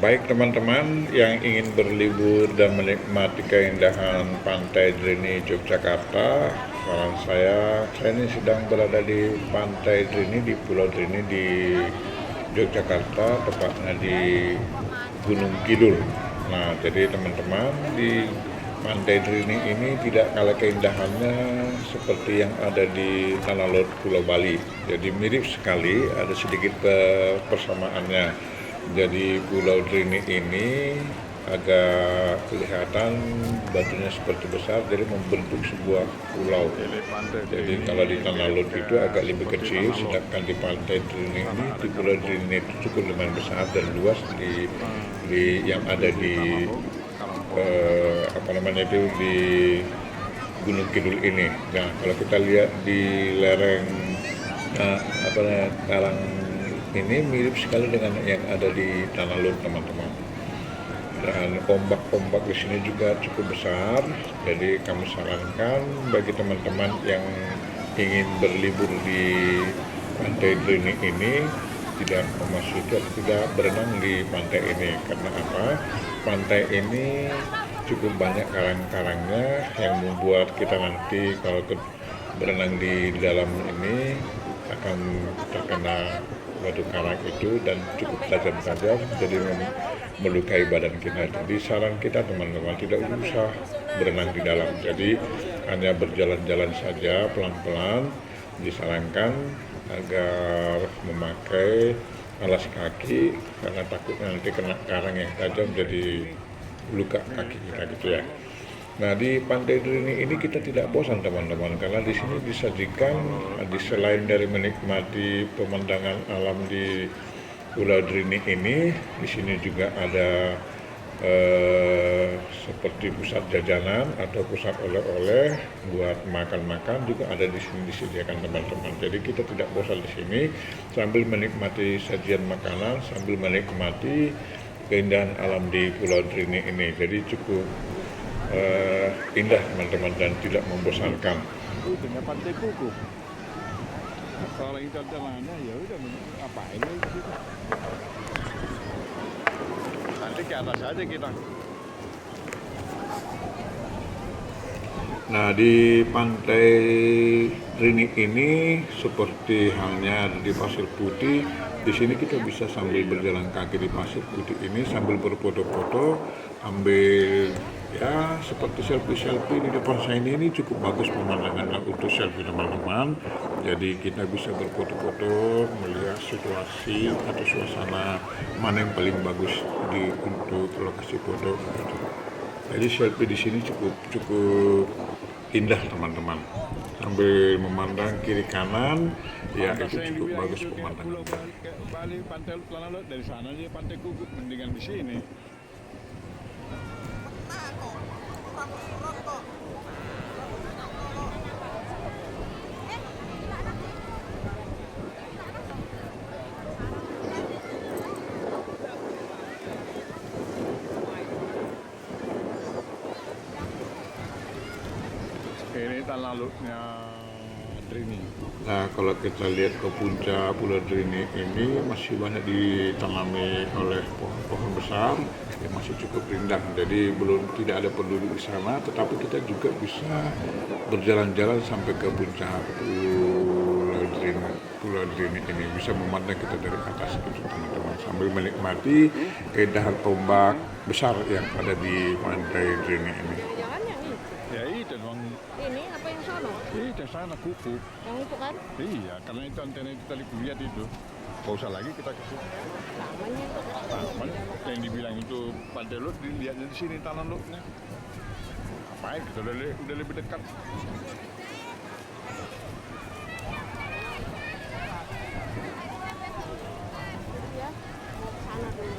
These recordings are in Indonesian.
Baik teman-teman yang ingin berlibur dan menikmati keindahan Pantai Drini Yogyakarta, saran saya ini sedang berada di Pantai Drini, di Pulau Drini di Yogyakarta, tepatnya di Gunung Kidul. Nah, jadi teman-teman di Pantai Drini ini tidak kalah keindahannya seperti yang ada di Tanah Lot Pulau Bali. Jadi mirip sekali, ada sedikit persamaannya. Jadi Pulau Drini ini agak kelihatan batunya seperti besar, jadi membentuk sebuah pulau. Jadi kalau di Tanah Lot itu agak lebih kecil, sedangkan di Pantai Drini ini, di Pulau Drini itu cukup lumayan besar dan luas di yang ada di di Gunung Kidul ini. Nah, kalau kita lihat di lereng karang ini mirip sekali dengan yang ada di Tanah Lot, teman-teman. Dan ombak-ombak di sini juga cukup besar. Jadi kami sarankan bagi teman-teman yang ingin berlibur di Pantai Drini ini tidak memasuki atau tidak berenang di pantai ini. Karena apa? Pantai ini cukup banyak karang-karangnya yang membuat kita nanti kalau berenang di dalam ini akan terkena batu karang itu dan cukup tajam-tajam, jadi melukai badan kita. Jadi saran kita teman-teman tidak usah berenang di dalam, jadi hanya berjalan-jalan saja pelan-pelan. Disarankan agar memakai alas kaki karena takut nanti kena karang yang tajam jadi luka kaki kita gitu ya. Nah, di Pantai Drini ini kita tidak bosan teman-teman, karena di sini disajikan selain dari menikmati pemandangan alam di Pulau Drini ini, di sini juga ada seperti pusat jajanan atau pusat oleh-oleh buat makan-makan juga ada di sini disediakan teman-teman. Jadi kita tidak bosan di sini sambil menikmati sajian makanan, sambil menikmati keindahan alam di Pulau Drini ini. Jadi cukup indah teman-teman dan tidak membosankan. Dengan Pantai Kuku. Kalau kita jalannya ya udah ngapain gitu. Nanti ke atas aja kita. Nah, di Pantai Drini ini seperti halnya di Pasir Putih, di sini kita bisa sambil berjalan kaki di Pasir Putih ini sambil berfoto-foto, ambil ya seperti selfie di depan saya ini cukup bagus pemandangan untuk selfie teman-teman. Jadi kita bisa berfoto-foto, melihat situasi atau suasana mana yang paling bagus untuk lokasi foto. Jadi selfie di sini cukup indah teman-teman. Sambil memandang kiri kanan, ya itu cukup bagus pemandangan. Bali Pantai Tanah Lot dari sana aja Pantai Kuku mendingan di sini. Ini Tanah Lotnya Drini. Nah, kalau kita lihat ke puncak Pulau Drini ini masih banyak ditanami oleh pohon-pohon besar yang masih cukup rindang. Jadi tidak ada penduduk di sana, tetapi kita juga bisa berjalan-jalan sampai ke puncak Pulau Drini ini, bisa memandang kita dari atas gitu teman-teman, sambil menikmati keindahan ombak besar yang ada di Pantai Drini ini. Ya itu dong. Ini apa yang sono? Itu sana Kuku. Yang itu kan? Iya, karena itu antena itu tadi lihat itu. Gak usah lagi kita ke situ. Namanya itu. Taman yang dibilang itu Pantai Lot dilihatnya di sini Tanah Lotnya. Ngapain kita udah lebih dekat. Ya, mau ke sana dulu.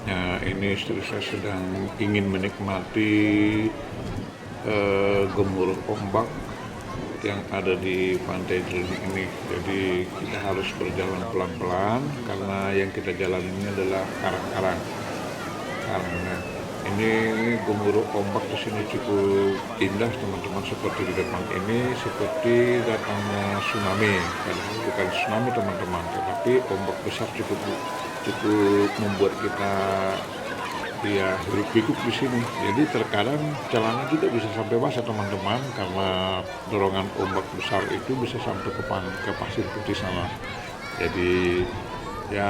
Nah, ini istri saya sedang ingin menikmati gemuruh ombak yang ada di Pantai Drini ini. Jadi kita harus berjalan pelan-pelan karena yang kita jalan ini adalah karang-karang. Ini gemuruh ombak di sini cukup indah teman-teman, seperti di depan ini seperti datangnya tsunami. Padahal bukan tsunami teman-teman, tetapi ombak besar cukup membuat kita ya hiruk pikuk di sini. Jadi terkadang celana juga bisa sampai basah teman-teman, karena dorongan ombak besar itu bisa sampai ke pasir putih sana. Jadi ya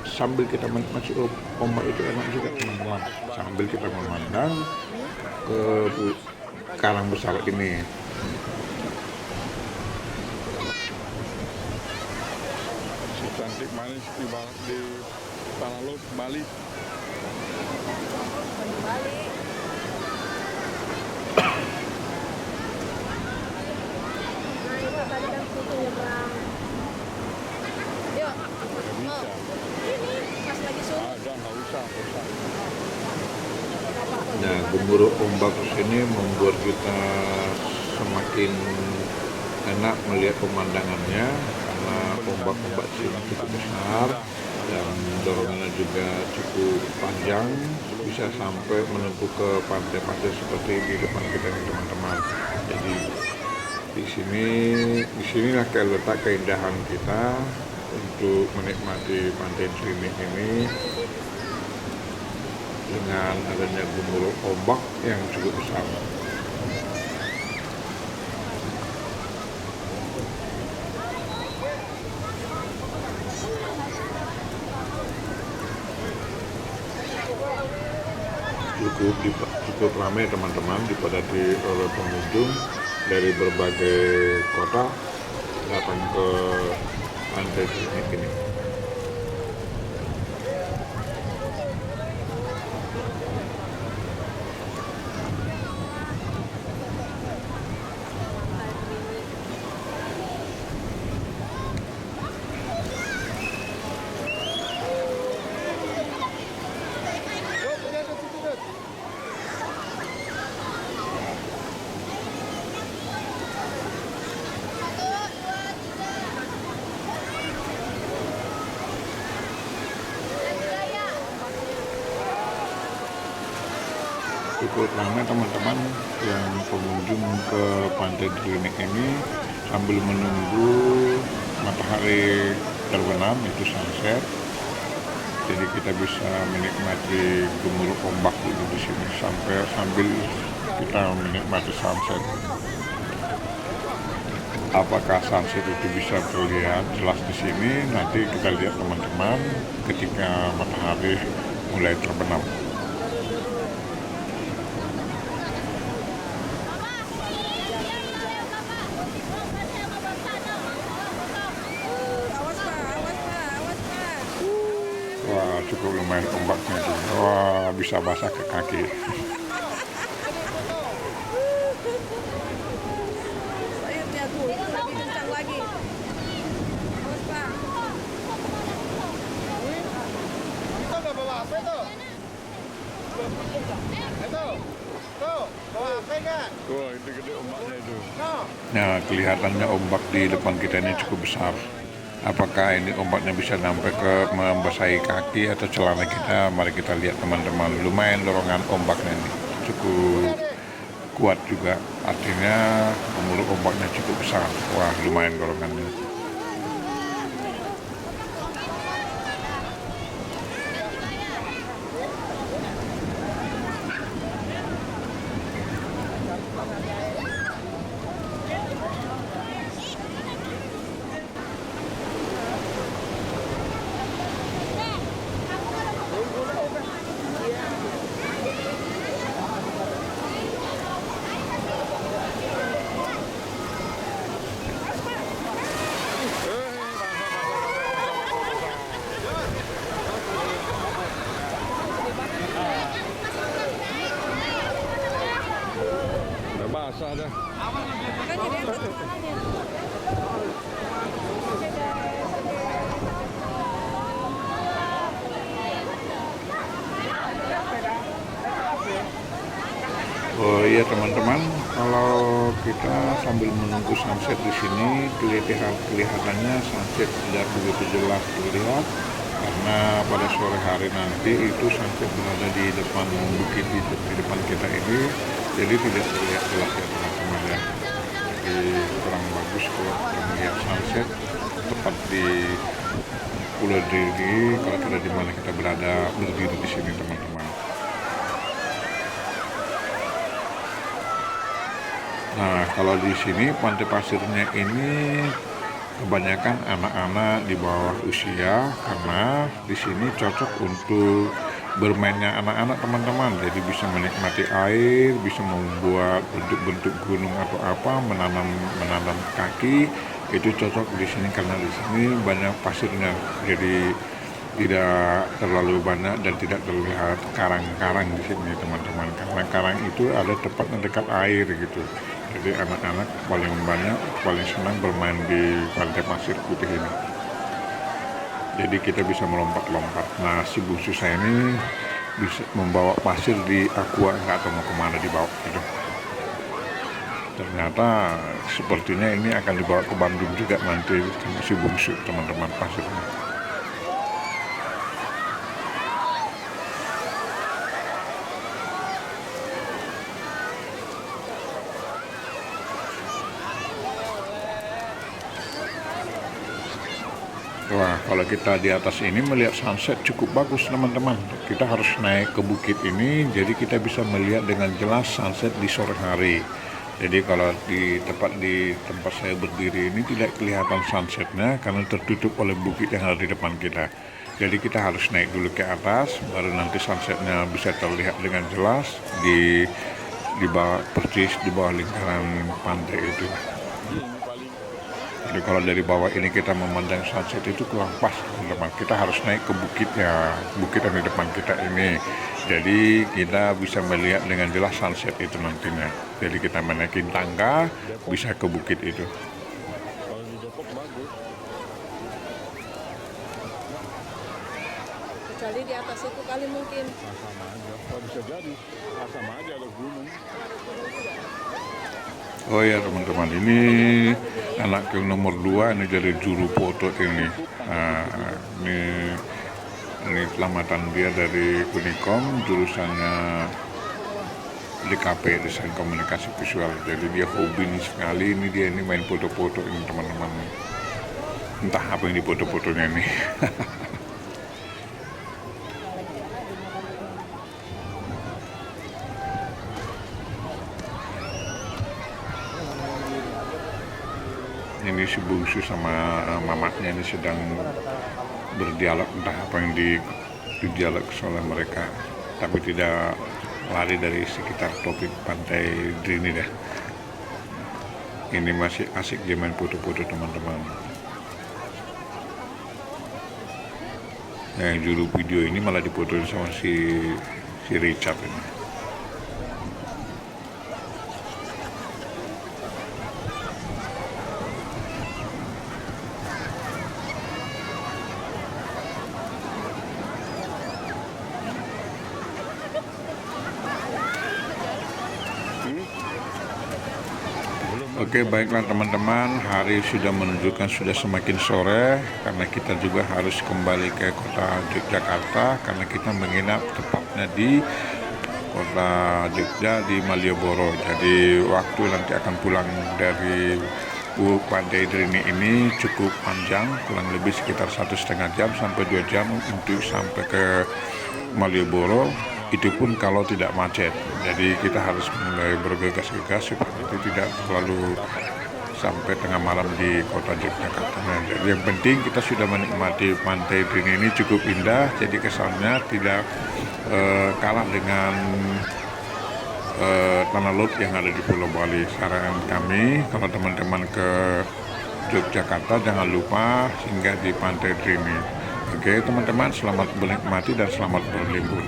sambil kita menikmati ombak itu enak juga teman-teman, sambil kita memandang ke karang besar ini. Si cantik manis di tanah laut Bali. Di Bali. Nah itu tadi kan situ nyebrang. Yuk. Nggak bisa. Ini pas lagi surut. Ada, nggak usah. Nah, gemuruh ombak ini membuat kita semakin enak melihat pemandangannya, karena ombak-ombak sini cukup besar dan dorongannya juga cukup panjang, bisa sampai menempuh ke pantai-pantai seperti di depan kita nih teman-teman. Jadi di sinilah letak keindahan kita untuk menikmati pantai Trinit ini dengan adanya gemuruh ombak yang cukup besar. Cukup ramai teman-teman, dipadati oleh pengunjung dari berbagai kota datang ke pantai Trinit ini. Cukup ramai teman-teman yang pengunjung ke pantai Trinit ini sambil menunggu matahari terbenam, itu sunset. Jadi kita bisa menikmati gemuruh ombak di sini sambil kita menikmati sunset. Apakah sunset itu bisa terlihat jelas di sini? Nanti kita lihat teman-teman ketika matahari mulai terbenam. Wah, cukup lumayan ombaknya tuh. Wah, bisa basah ke kaki. Sayurnya tuh, itu lebih kencang lagi. Awas Pak. Itu udah bawa HP tuh? Itu? Tuh, bawa HP nggak? Wah, itu gede ombaknya itu. No. Nah, kelihatannya ombak di depan kita ini cukup besar. Apakah ini ombaknya bisa sampai ke membasahi kaki atau celana kita? Mari kita lihat teman-teman. Lumayan dorongan ombaknya ini, cukup kuat juga. Artinya gemuruh ombaknya cukup besar. Wah, lumayan dorongannya. Udah basah dah. Makanya dia angkat kepalanya. Oh iya teman-teman, kalau kita sambil menunggu sunset di sini, kelihatannya sunset tidak begitu jelas terlihat karena pada sore hari nanti itu sunset berada di depan bukit di depan kita ini, jadi tidak terlihat jelas ya teman-teman ya. Jadi kurang bagus kalau kita melihat sunset tepat di Pulau Diri kalau kita di mana kita berada berdiri di sini teman-teman. Nah, kalau di sini pantai pasirnya ini kebanyakan anak-anak di bawah usia karena di sini cocok untuk bermainnya anak-anak teman-teman. Jadi bisa menikmati air, bisa membuat bentuk-bentuk gunung atau apa, menanam kaki, itu cocok di sini karena di sini banyak pasirnya. Jadi tidak terlalu banyak dan tidak terlihat karang-karang di sini teman-teman, karena karang itu ada tepatnya dekat air gitu. Jadi anak-anak paling senang bermain di pantai pasir putih ini. Jadi kita bisa melompat-lompat. Nah, si bungsu saya ini bisa membawa pasir di aqua, nggak tahu mau kemana dibawa gitu. Ternyata sepertinya ini akan dibawa ke Bandung juga nanti sama si bungsu teman-teman pasirnya. Wah, kalau kita di atas ini melihat sunset cukup bagus teman-teman. Kita harus naik ke bukit ini, jadi kita bisa melihat dengan jelas sunset di sore hari. Jadi kalau di tempat saya berdiri ini tidak kelihatan sunsetnya karena tertutup oleh bukit yang ada di depan kita. Jadi kita harus naik dulu ke atas, baru nanti sunsetnya bisa terlihat dengan jelas di bawah, persis di bawah lingkaran pantai itu. Jadi kalau dari bawah ini kita memandang sunset itu kurang pas teman-teman. Kita harus naik ke bukitnya, bukit yang di depan kita ini. Jadi kita bisa melihat dengan jelas sunset itu nantinya. Jadi kita menaikin tangga bisa ke bukit itu. Kalau di Depok bagus. Kecuali di atas itu kali mungkin. Sama aja. Kalau bisa jadi, sama aja ada gunung. Oh ya teman-teman, ini anak yang nomor 2 ini dari juru foto ini. Nah, ini selamatan dia dari Unikom, jurusannya DKP, Desain Komunikasi Visual. Jadi dia hobi ini sekali, dia main foto-foto ini teman-teman. Entah apa yang di foto-fotonya ini. Ini si bungsu sama mamaknya ini sedang berdialog, entah apa yang didialog oleh mereka, tapi tidak lari dari sekitar topik pantai Drini dah. Ini masih asik dia main foto-foto teman-teman. Yang juru video ini malah difotoin sama si Richard ini. Oke, baiklah teman-teman, hari sudah menunjukkan sudah semakin sore karena kita juga harus kembali ke kota Yogyakarta karena kita menginap tepatnya di kota Jogja di Malioboro. Jadi waktu nanti akan pulang dari pantai Drini ini cukup panjang, kurang lebih sekitar 1,5 jam sampai 2 jam untuk sampai ke Malioboro. Itu pun kalau tidak macet. Jadi kita harus mulai bergegas-gegas supaya itu tidak terlalu sampai tengah malam di kota Yogyakarta. Jadi yang penting kita sudah menikmati pantai Drini ini cukup indah. Jadi kesannya tidak kalah dengan tanah laut yang ada di Pulau Bali. Saran kami kalau teman-teman ke Yogyakarta jangan lupa singgah di pantai Drini. Oke teman-teman, selamat menikmati dan selamat berlibur.